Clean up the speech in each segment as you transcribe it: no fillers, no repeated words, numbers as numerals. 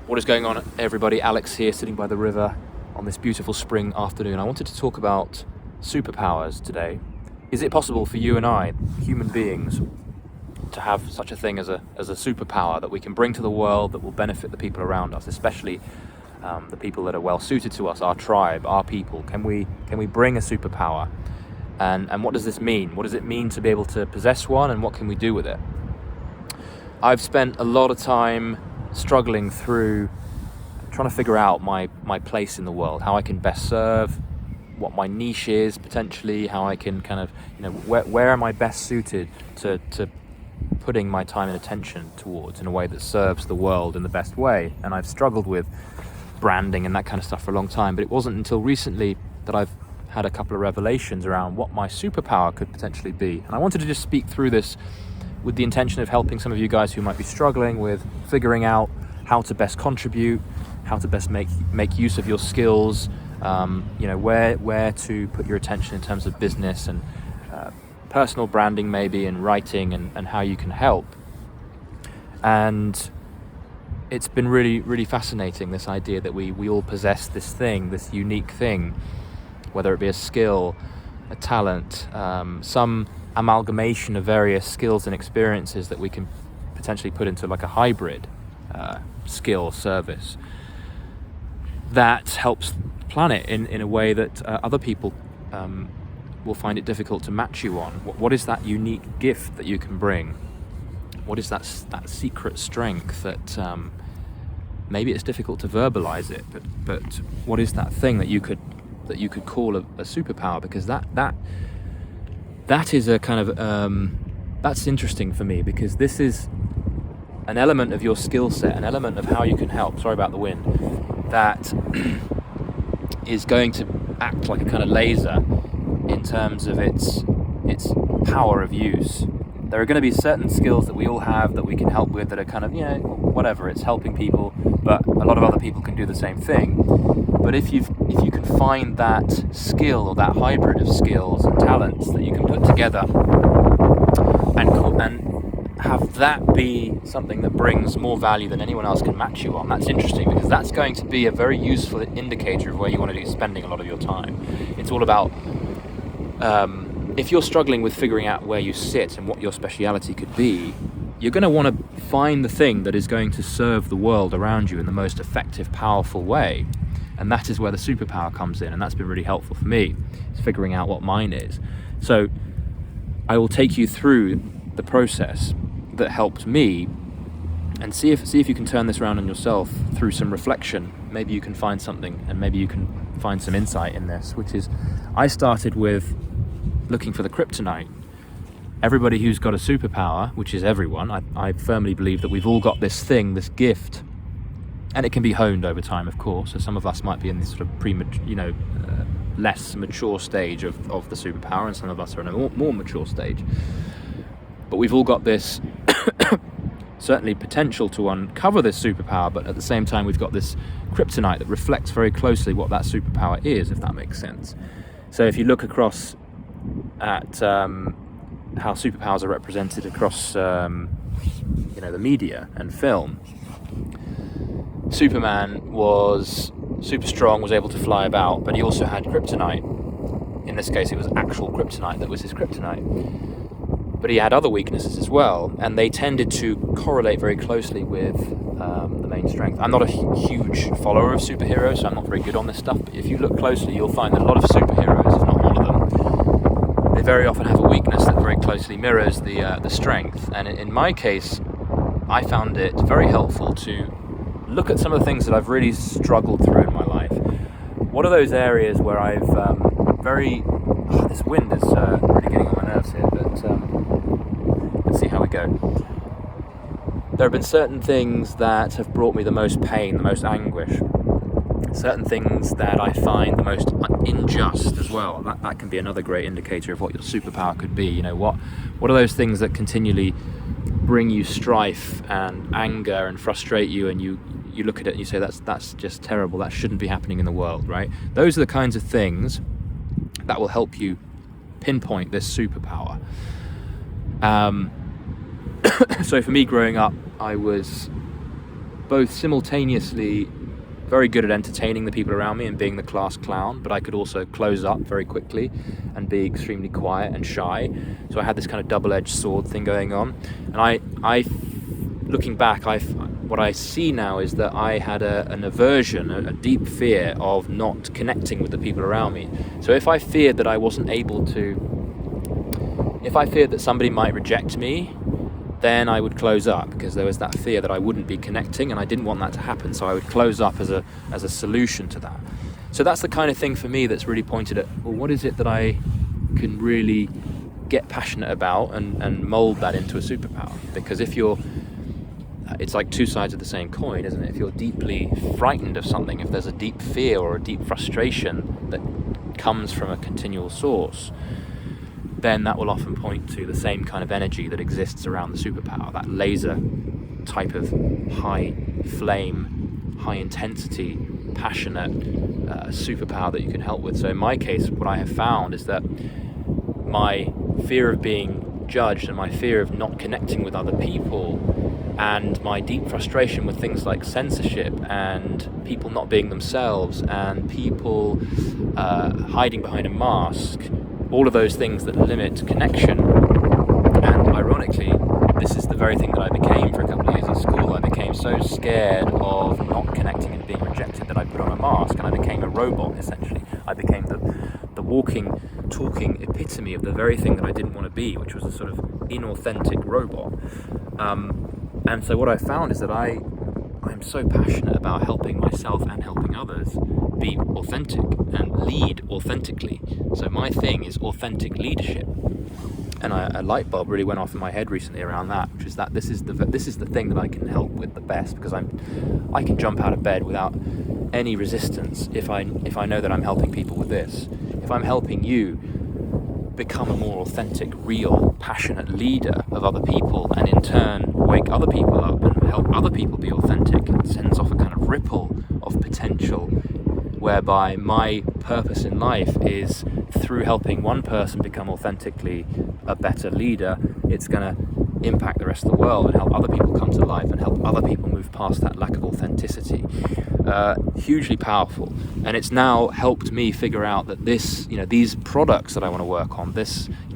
What is going on, everybody? Alex here, sitting by the river on this beautiful spring afternoon. I wanted to talk about superpowers today. Is it possible for you and I, human beings, to have such a thing as a superpower that we can bring to the world that will benefit the people around us, especially the people that are well suited to us, our tribe, our people? Can we bring a superpower? And what does this mean? What does it mean to be able to possess one, and what can we do with it? I've spent a lot of time struggling through trying to figure out my place in the world, how I can best serve, what my niche is potentially, how I can kind of, where am I best suited to putting my time and attention towards in a way that serves the world in the best way. And I've struggled with branding and that kind of stuff for a long time, but it wasn't until recently that I've had a couple of revelations around what my superpower could potentially be. And I wanted to just speak through this with the intention of helping some of you guys who might be struggling with figuring out how to best contribute, how to best make use of your skills, where to put your attention in terms of business and personal branding maybe, and writing, and how you can help. And it's been really, really fascinating, this idea that we all possess this thing, this unique thing, whether it be a skill, a talent, some amalgamation of various skills and experiences that we can potentially put into like a hybrid skill service that helps the planet in a way that other people will find it difficult to match you on. What is that unique gift that you can bring? What is that secret strength that maybe it's difficult to verbalize it, but what is that thing that you could call a superpower? Because that is a kind of that's interesting for me, because this is an element of your skill set, an element of how you can help, sorry about the wind, that is going to act like a kind of laser in terms of its power of use. There are going to be certain skills that we all have that we can help with that are kind of, whatever, it's helping people, but a lot of other people can do the same thing. But if you can find that skill, or that hybrid of skills and talents that you can put together and have that be something that brings more value than anyone else can match you on, that's interesting, because that's going to be a very useful indicator of where you want to be spending a lot of your time. It's all about, if you're struggling with figuring out where you sit and what your speciality could be, you're going to want to find the thing that is going to serve the world around you in the most effective, powerful way. And that is where the superpower comes in, and that's been really helpful for me, is figuring out what mine is. So I will take you through the process that helped me, and see if you can turn this around on yourself through some reflection. Maybe you can find something, and maybe you can find some insight in this, which is, I started with looking for the kryptonite. Everybody who's got a superpower, which is everyone, I firmly believe that we've all got this thing, this gift, and it can be honed over time, of course. So some of us might be in this sort of less mature stage of the superpower, and some of us are in a more mature stage. But we've all got this certainly potential to uncover this superpower, but at the same time we've got this kryptonite that reflects very closely what that superpower is, if that makes sense. So if you look across at how superpowers are represented across the media and film, Superman was super strong, was able to fly about, but he also had kryptonite. In this case, it was actual kryptonite that was his kryptonite. But he had other weaknesses as well, and they tended to correlate very closely with the main strength. I'm not a huge follower of superheroes, so I'm not very good on this stuff, but if you look closely, you'll find that a lot of superheroes, if not all of them, they very often have a weakness that very closely mirrors the strength. And in my case, I found it very helpful to look at some of the things that I've really struggled through in my life. What are those areas where I've this wind is really getting on my nerves here, but let's see how we go. There have been certain things that have brought me the most pain, the most anguish, certain things that I find the most unjust as well. That can be another great indicator of what your superpower could be. What are those things that continually bring you strife and anger and frustrate you, and you look at it and you say, that's just terrible, that shouldn't be happening in the world, right? Those are the kinds of things that will help you pinpoint this superpower. So for me, growing up, I was both simultaneously very good at entertaining the people around me and being the class clown, but I could also close up very quickly and be extremely quiet and shy. So I had this kind of double-edged sword thing going on. And I looking back, what I see now is that I had an aversion, a deep fear of not connecting with the people around me. So if I feared that I wasn't able to, if I feared that somebody might reject me, then I would close up, because there was that fear that I wouldn't be connecting, and I didn't want that to happen. So I would close up as a solution to that. So that's the kind of thing for me that's really pointed at, well, what is it that I can really get passionate about and mold that into a superpower? Because if you're, it's like two sides of the same coin, isn't it? If you're deeply frightened of something, if there's a deep fear or a deep frustration that comes from a continual source, then that will often point to the same kind of energy that exists around the superpower, that laser type of high flame, high intensity, passionate superpower that you can help with. So in my case, what I have found is that my fear of being judged and my fear of not connecting with other people and my deep frustration with things like censorship and people not being themselves and people hiding behind a mask, all of those things that limit connection. And ironically, this is the very thing that I became for a couple of years at school. I became so scared of not connecting and being rejected that I put on a mask and I became a robot, essentially. I became the walking, talking epitome of the very thing that I didn't want to be, which was a sort of inauthentic robot. And so what I found is that I'm so passionate about helping myself and helping others be authentic and lead authentically. So my thing is authentic leadership. And a light bulb really went off in my head recently around that, which is that this is the thing that I can help with the best, because I can jump out of bed without any resistance if I know that I'm helping people with this. If I'm helping you become a more authentic, real, passionate leader of other people, and in turn wake other people up and help other people be authentic, it sends off a kind of ripple of potential, whereby my purpose in life is, through helping one person become authentically a better leader, it's going to impact the rest of the world and help other people come to life and help other people move past that lack of authenticity. Hugely powerful. And it's now helped me figure out that these products that I want to work on,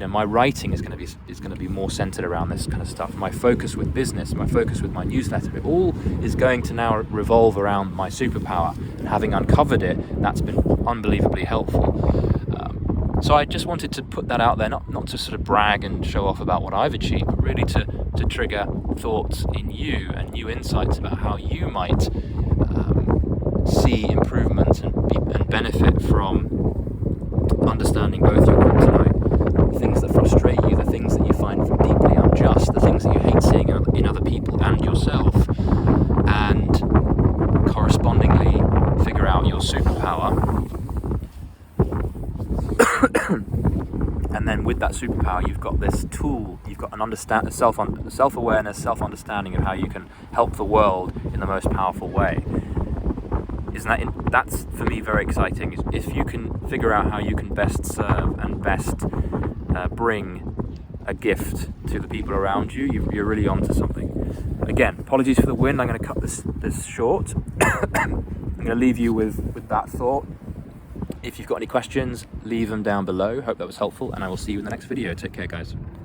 my writing is going to be more centered around this kind of stuff. My focus with business, my focus with my newsletter, it all is going to now revolve around my superpower. And having uncovered it, that's been unbelievably helpful. So I just wanted to put that out there, not to sort of brag and show off about what I've achieved, but really to trigger thoughts in you and new insights about how you might see improvements and benefit from understanding both your kryptonite, the things that frustrate you, the things that you find deeply unjust, the things that you hate seeing in other people and yourself, and correspondingly figure out your superpower. And then with that superpower, you've got this tool, you've got an self-awareness, self-understanding of how you can help the world in the most powerful way. That's for me very exciting. If you can figure out how you can best serve and best bring a gift to the people around you, you're really onto something. Again, apologies for the wind. I'm going to cut this short. I'm going to leave you with that thought. If you've got any questions, leave them down below. Hope that was helpful, and I will see you in the next video. Take care, guys.